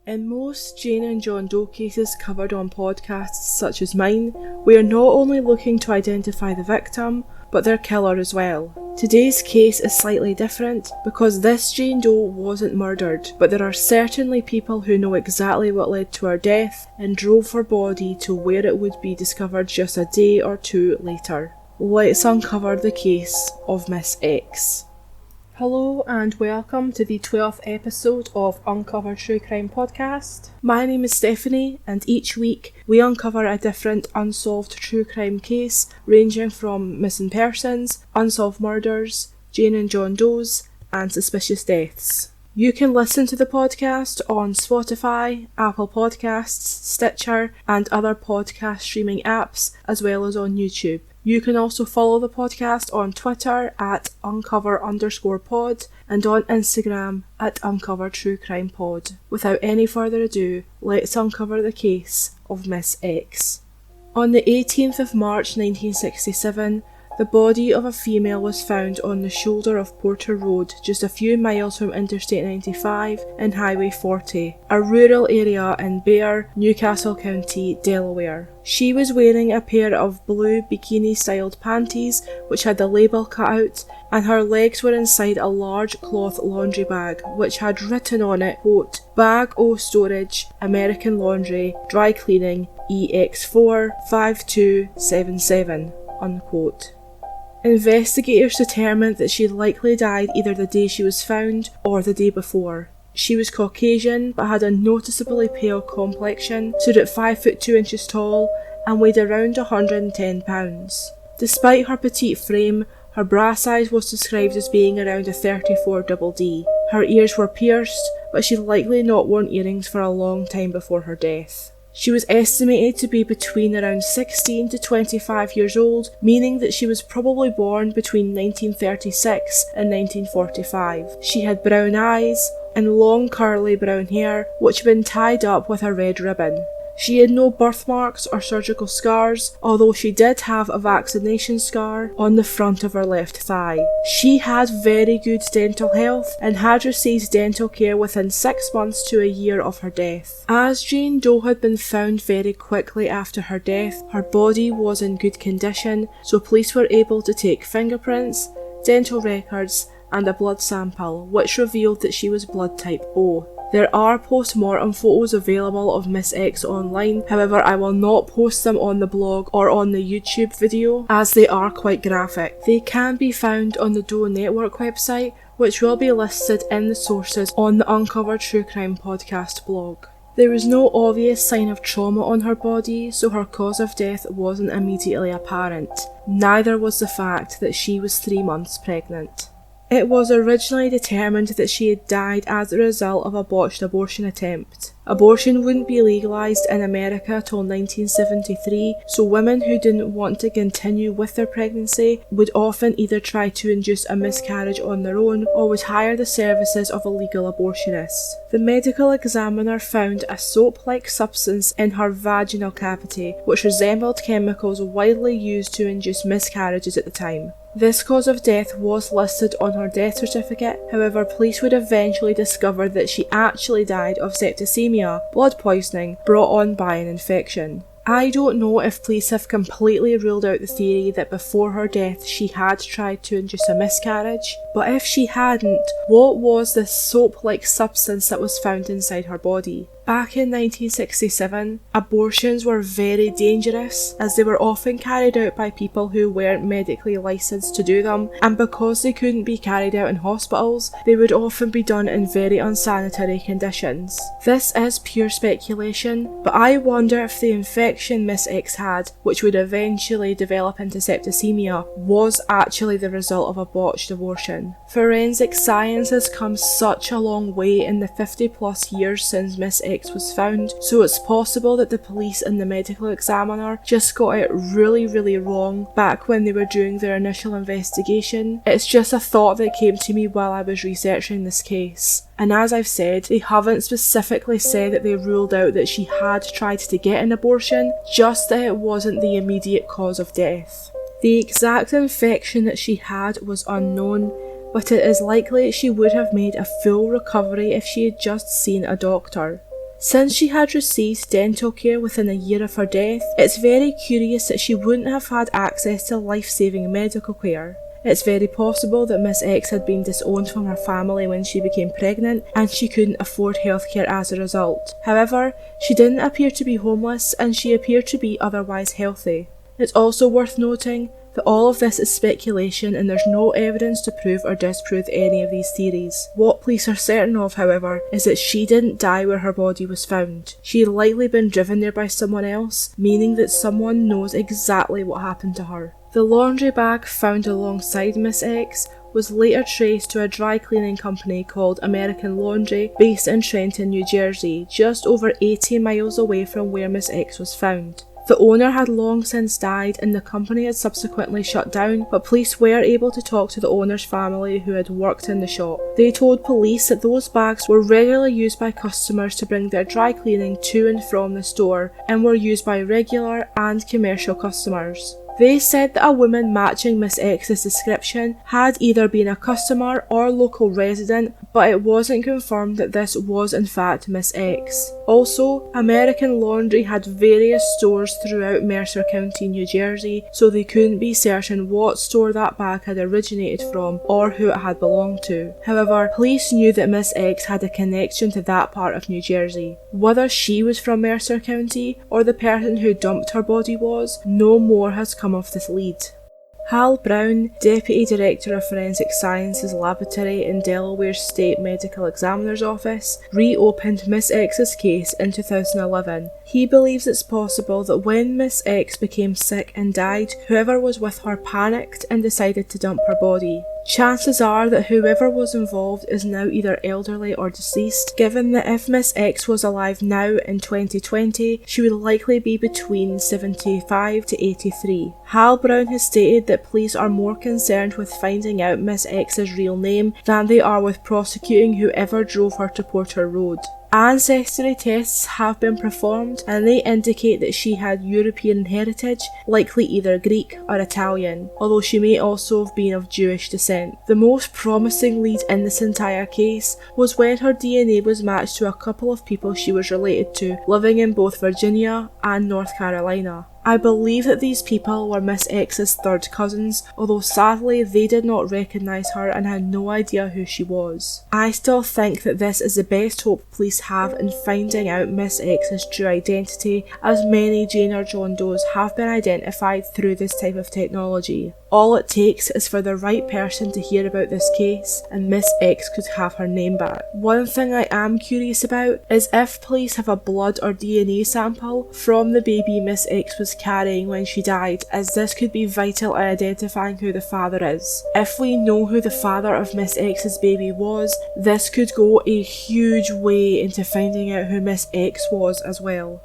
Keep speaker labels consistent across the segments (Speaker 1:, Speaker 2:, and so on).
Speaker 1: In most Jane and John Doe cases covered on podcasts such as mine, we are not only looking to identify the victim, but their killer as well. Today's case is slightly different because this Jane Doe wasn't murdered, but there are certainly people who know exactly what led to her death and drove her body to where it would be discovered just a day or two later. Let's uncover the case of Miss X. Hello and welcome to the 12th episode of Uncover True Crime Podcast. My name is Stephanie, and each week we uncover a different unsolved true crime case ranging from missing persons, unsolved murders, Jane and John Does, and suspicious deaths. You can listen to the podcast on Spotify, Apple Podcasts, Stitcher, and other podcast streaming apps, as well as on YouTube. You can also follow the podcast on Twitter at uncover_pod and on Instagram at uncovertruecrimepod. Without any further ado, let's uncover the case of Miss X. On the 18th of March 1967, the body of a female was found on the shoulder of Porter Road, just a few miles from Interstate 95 and Highway 40, a rural area in Bear, Newcastle County, Delaware. She was wearing a pair of blue bikini-styled panties which had the label cut out, and her legs were inside a large cloth laundry bag which had written on it, quote, "Bag O Storage, American Laundry, Dry Cleaning, EX4 5277, unquote. Investigators determined that she likely died either the day she was found or the day before. She was Caucasian but had a noticeably pale complexion, stood at 5'2" tall and weighed around 110 pounds. Despite her petite frame, her bra size was described as being around a 34DD. Her ears were pierced, but she'd likely not worn earrings for a long time before her death. She was estimated to be between around 16 to 25 years old, meaning that she was probably born between 1936 and 1945. She had brown eyes and long curly brown hair which had been tied up with a red ribbon. She had no birthmarks or surgical scars, although she did have a vaccination scar on the front of her left thigh. She had very good dental health and had received dental care within 6 months to a year of her death. As Jane Doe had been found very quickly after her death, her body was in good condition, so police were able to take fingerprints, dental records, and a blood sample, which revealed that she was blood type O. There are post-mortem photos available of Miss X online, however I will not post them on the blog or on the YouTube video as they are quite graphic. They can be found on the Doe Network website, which will be listed in the sources on the Uncover True Crime Podcast blog. There was no obvious sign of trauma on her body, so her cause of death wasn't immediately apparent. Neither was the fact that she was 3 months pregnant. It was originally determined that she had died as a result of a botched abortion attempt. Abortion wouldn't be legalised in America till 1973, so women who didn't want to continue with their pregnancy would often either try to induce a miscarriage on their own or would hire the services of a legal abortionist. The medical examiner found a soap-like substance in her vaginal cavity, which resembled chemicals widely used to induce miscarriages at the time. This cause of death was listed on her death certificate, however police would eventually discover that she actually died of septicemia, blood poisoning, brought on by an infection. I don't know if police have completely ruled out the theory that before her death she had tried to induce a miscarriage, but if she hadn't, what was this soap-like substance that was found inside her body? Back in 1967, abortions were very dangerous as they were often carried out by people who weren't medically licensed to do them, and because they couldn't be carried out in hospitals, they would often be done in very unsanitary conditions. This is pure speculation, but I wonder if the infection Miss X had, which would eventually develop into septicemia, was actually the result of a botched abortion. Forensic science has come such a long way in the 50+ years since Miss X was found, so it's possible that the police and the medical examiner just got it really wrong back when they were doing their initial investigation. It's just a thought that came to me while I was researching this case. And as I've said, they haven't specifically said that they ruled out that she had tried to get an abortion, just that it wasn't the immediate cause of death. The exact infection that she had was unknown, but it is likely she would have made a full recovery if she had just seen a doctor. Since she had received dental care within a year of her death, it's very curious that she wouldn't have had access to life-saving medical care. It's very possible that Miss X had been disowned from her family when she became pregnant and she couldn't afford healthcare as a result. However, she didn't appear to be homeless and she appeared to be otherwise healthy. It's also worth noting that all of this is speculation and there's no evidence to prove or disprove any of these theories. What police are certain of, however, is that she didn't die where her body was found. She had likely been driven there by someone else, meaning that someone knows exactly what happened to her. The laundry bag found alongside Miss X was later traced to a dry cleaning company called American Laundry based in Trenton, New Jersey, just over 80 miles away from where Miss X was found. The owner had long since died and the company had subsequently shut down, but police were able to talk to the owner's family who had worked in the shop. They told police that those bags were regularly used by customers to bring their dry cleaning to and from the store and were used by regular and commercial customers. They said that a woman matching Miss X's description had either been a customer or local resident, but it wasn't confirmed that this was in fact Miss X. Also, American Laundry had various stores throughout Mercer County, New Jersey, so they couldn't be certain what store that bag had originated from or who it had belonged to. However, police knew that Miss X had a connection to that part of New Jersey. Whether she was from Mercer County or the person who dumped her body was, no more has come of this lead. Hal Brown, Deputy Director of Forensic Sciences Laboratory in Delaware State Medical Examiner's Office, reopened Miss X's case in 2011. He believes it's possible that when Miss X became sick and died, whoever was with her panicked and decided to dump her body. Chances are that whoever was involved is now either elderly or deceased, given that if Miss X was alive now in 2020, she would likely be between 75 to 83. Hal Brown has stated that police are more concerned with finding out Miss X's real name than they are with prosecuting whoever drove her to Porter Road. Ancestry tests have been performed and they indicate that she had European heritage, likely either Greek or Italian, although she may also have been of Jewish descent. The most promising lead in this entire case was when her DNA was matched to a couple of people she was related to, living in both Virginia and North Carolina. I believe that these people were Miss X's third cousins, although sadly they did not recognise her and had no idea who she was. I still think that this is the best hope police have in finding out Miss X's true identity, as many Jane or John Does have been identified through this type of technology. All it takes is for the right person to hear about this case and Miss X could have her name back. One thing I am curious about is if police have a blood or DNA sample from the baby Miss X was carrying when she died, as this could be vital in identifying who the father is. If we know who the father of Miss X's baby was, this could go a huge way into finding out who Miss X was as well.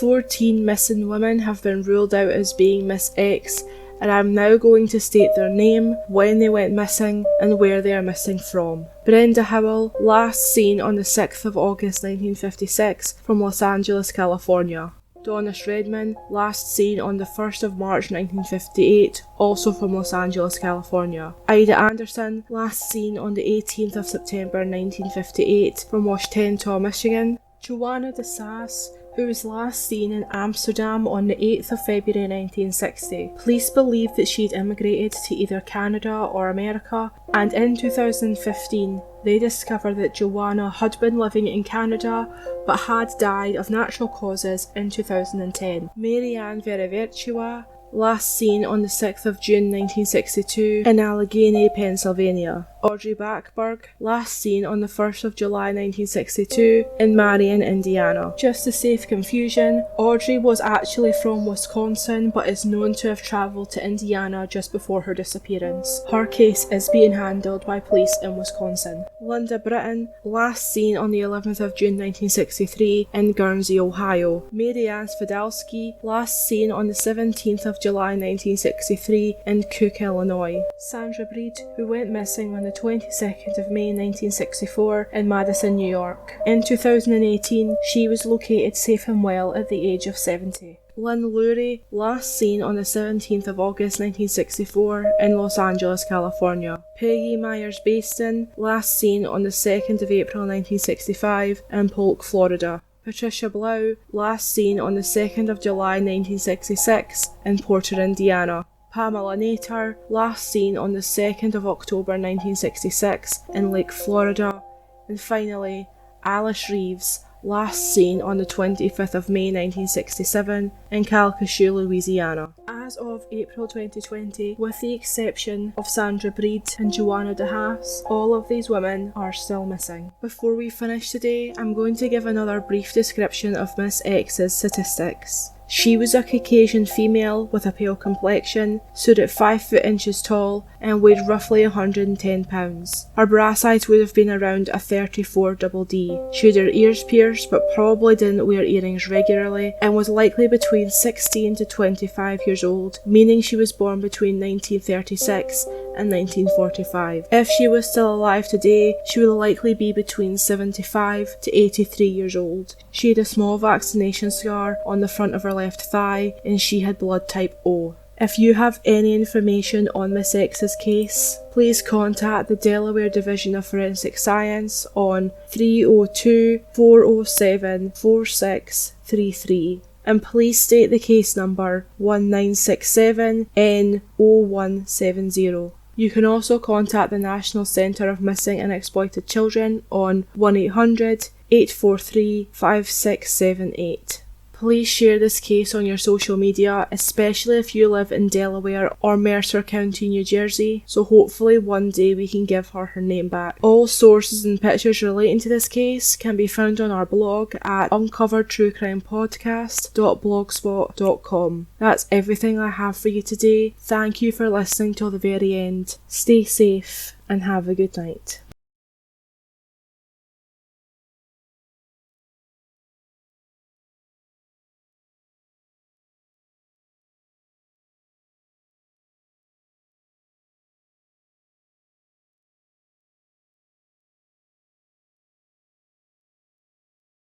Speaker 1: 14 missing women have been ruled out as being Miss X, and I'm now going to state their name, when they went missing, and where they are missing from. Brenda Howell, last seen on the 6th of August 1956 from Los Angeles, California. Donna Shredman, last seen on the 1st of March 1958, also from Los Angeles, California. Ida Anderson, last seen on the 18th of September 1958 from Washington, Michigan. Joanna DeSass, who was last seen in Amsterdam on the 8th of February 1960. Police believe that she'd immigrated to either Canada or America, and in 2015 they discovered that Joanna had been living in Canada but had died of natural causes in 2010. Marianne Verivertua, last seen on the 6th of June 1962 in Allegheny, Pennsylvania. Audrey Backberg, last seen on the 1st of July 1962 in Marion, Indiana. Just to save confusion, Audrey was actually from Wisconsin but is known to have travelled to Indiana just before her disappearance. Her case is being handled by police in Wisconsin. Linda Britton, last seen on the 11th of June 1963 in Guernsey, Ohio. Mary Ann Svidalski, last seen on the 17th of July 1963 in Cook, Illinois. Sandra Breed, who went missing on the 22nd of May 1964 in Madison, New York. In 2018, she was located safe and well at the age of 70. Lynn Lurie, last seen on the 17th of August 1964 in Los Angeles, California. Peggy Myers-Baston, last seen on the 2nd of April 1965 in Polk, Florida. Patricia Blau, last seen on the 2nd of July 1966 in Porter, Indiana. Pamela Nater, last seen on the 2nd of October 1966 in Lake, Florida. And finally, Alice Reeves, last seen on the 25th of May 1967 in Calcasieu, Louisiana. As of April 2020, with the exception of Sandra Breed and Joanna DeHaas, all of these women are still missing. Before we finish today, I'm going to give another brief description of Miss X's statistics. She was a Caucasian female with a pale complexion, stood at 5 foot inches tall, and weighed roughly 110 pounds. Her bra size would have been around a 34 DD. She had her ears pierced but probably didn't wear earrings regularly, and was likely between 16 to 25 years old, meaning she was born between 1936 and 1945. If she was still alive today, she would likely be between 75 to 83 years old. She had a small vaccination scar on the front of her left thigh, and she had blood type O. If you have any information on Miss X's case, please contact the Delaware Division of Forensic Science on 302-407-4633. And please state the case number 1967N0170. You can also contact the National Centre of Missing and Exploited Children on 1-800-843-5678. Please share this case on your social media, especially if you live in Delaware or Mercer County, New Jersey, so hopefully one day we can give her name back. All sources and pictures relating to this case can be found on our blog at uncoveredtruecrimepodcast.blogspot.com. That's everything I have for you today. Thank you for listening till the very end. Stay safe and have a good night.